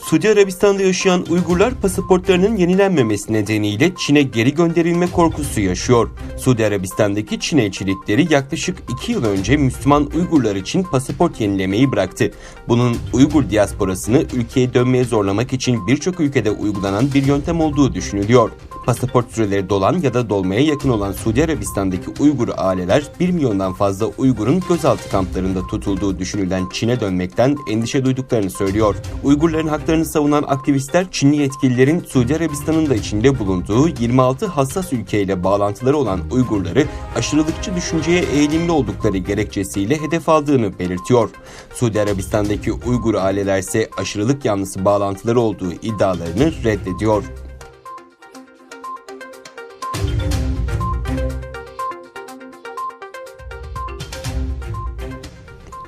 Suudi Arabistan'da yaşayan Uygurlar pasaportlarının yenilenmemesi nedeniyle Çin'e geri gönderilme korkusu yaşıyor. Suudi Arabistan'daki Çin elçilikleri yaklaşık 2 yıl önce Müslüman Uygurlar için pasaport yenilemeyi bıraktı. Bunun Uygur diasporasını ülkeye dönmeye zorlamak için birçok ülkede uygulanan bir yöntem olduğu düşünülüyor. Pasaport süreleri dolan ya da dolmaya yakın olan Suudi Arabistan'daki Uygur aileler 1 milyondan fazla Uygur'un gözaltı kamplarında tutulduğu düşünülen Çin'e dönmekten endişe duyduklarını söylüyor. Uygurların haklarını savunan aktivistler Çinli yetkililerin Suudi Arabistan'ın da içinde bulunduğu 26 hassas ülkeyle bağlantıları olan Uygurları aşırılıkçı düşünceye eğilimli oldukları gerekçesiyle hedef aldığını belirtiyor. Suudi Arabistan'daki Uygur aileler ise aşırılık yanlısı bağlantıları olduğu iddialarını reddediyor.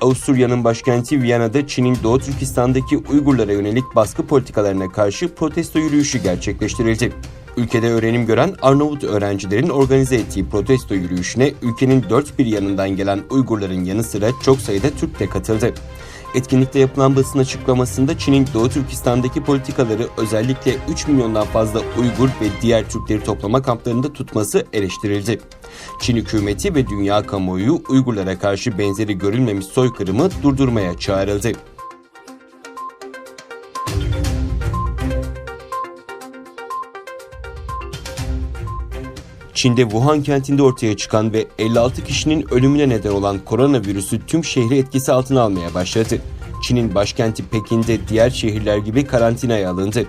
Avusturya'nın başkenti Viyana'da Çin'in Doğu Türkistan'daki Uygurlara yönelik baskı politikalarına karşı protesto yürüyüşü gerçekleştirildi. Ülkede öğrenim gören Arnavut öğrencilerin organize ettiği protesto yürüyüşüne ülkenin dört bir yanından gelen Uygurların yanı sıra çok sayıda Türk de katıldı. Etkinlikte yapılan basın açıklamasında Çin'in Doğu Türkistan'daki politikaları özellikle 3 milyondan fazla Uygur ve diğer Türkleri toplama kamplarında tutması eleştirildi. Çin hükümeti ve dünya kamuoyu Uygurlara karşı benzeri görülmemiş soykırımı durdurmaya çağrıldı. Çin'de Wuhan kentinde ortaya çıkan ve 56 kişinin ölümüne neden olan koronavirüsü tüm şehri etkisi altına almaya başladı. Çin'in başkenti Pekin'de diğer şehirler gibi karantinaya alındı.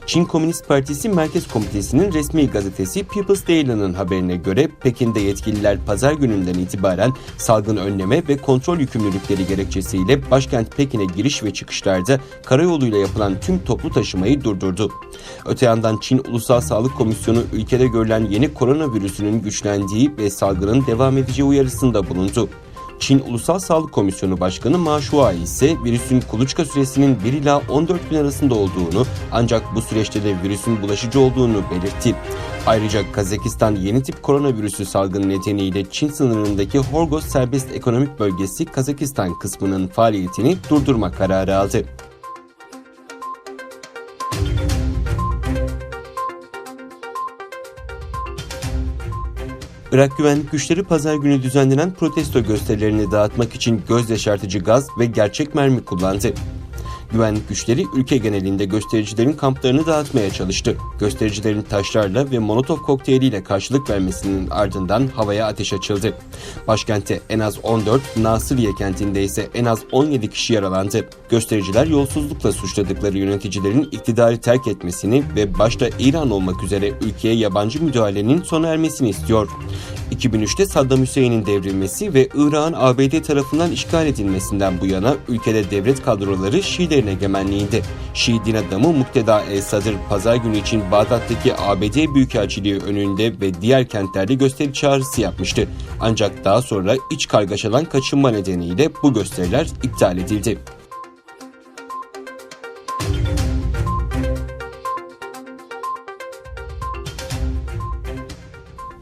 Çin Komünist Partisi Merkez Komitesi'nin resmi gazetesi People's Daily'nin haberine göre Pekin'de yetkililer pazar gününden itibaren salgın önleme ve kontrol yükümlülükleri gerekçesiyle başkent Pekin'e giriş ve çıkışlarda karayoluyla yapılan tüm toplu taşımayı durdurdu. Öte yandan Çin Ulusal Sağlık Komisyonu ülkede görülen yeni koronavirüsünün güçlendiği ve salgının devam edeceği uyarısında bulundu. Çin Ulusal Sağlık Komisyonu Başkanı Ma Shuai ise virüsün kuluçka süresinin 1 ila 14 gün arasında olduğunu ancak bu süreçte de virüsün bulaşıcı olduğunu belirtti. Ayrıca Kazakistan yeni tip koronavirüsü salgını nedeniyle Çin sınırındaki Horgoz Serbest Ekonomik Bölgesi Kazakistan kısmının faaliyetini durdurma kararı aldı. Irak güvenlik güçleri pazar günü düzenlenen protesto gösterilerini dağıtmak için göz yaşartıcı gaz ve gerçek mermi kullandı. Güvenlik güçleri ülke genelinde göstericilerin kamplarını dağıtmaya çalıştı. Göstericilerin taşlarla ve molotof kokteyliyle karşılık vermesinin ardından havaya ateş açıldı. Başkentte en az 14, Nasiriye kentinde ise en az 17 kişi yaralandı. Göstericiler yolsuzlukla suçladıkları yöneticilerin iktidarı terk etmesini ve başta İran olmak üzere ülkeye yabancı müdahalenin sona ermesini istiyor. 2003'te Saddam Hüseyin'in devrilmesi ve Irak'ın ABD tarafından işgal edilmesinden bu yana ülkede devlet kadroları Şiilerin egemenliğinde. Şii din adamı Mukteda el-Sadr pazar günü için Bağdat'taki ABD Büyükelçiliği önünde ve diğer kentlerde gösteri çağrısı yapmıştı. Ancak daha sonra iç kargaşadan kaçınma nedeniyle bu gösteriler iptal edildi.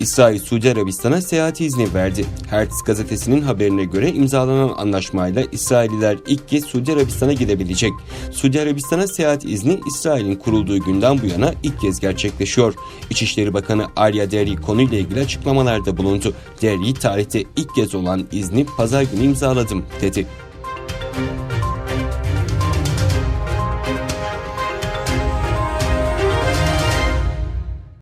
İsrail, Suudi Arabistan'a seyahat izni verdi. Haaretz gazetesinin haberine göre imzalanan anlaşmayla İsrailliler ilk kez Suudi Arabistan'a gidebilecek. Suudi Arabistan'a seyahat izni İsrail'in kurulduğu günden bu yana ilk kez gerçekleşiyor. İçişleri Bakanı Arya Deri konuyla ilgili açıklamalarda bulundu. Deri tarihte ilk kez olan izni pazar günü imzaladım dedi.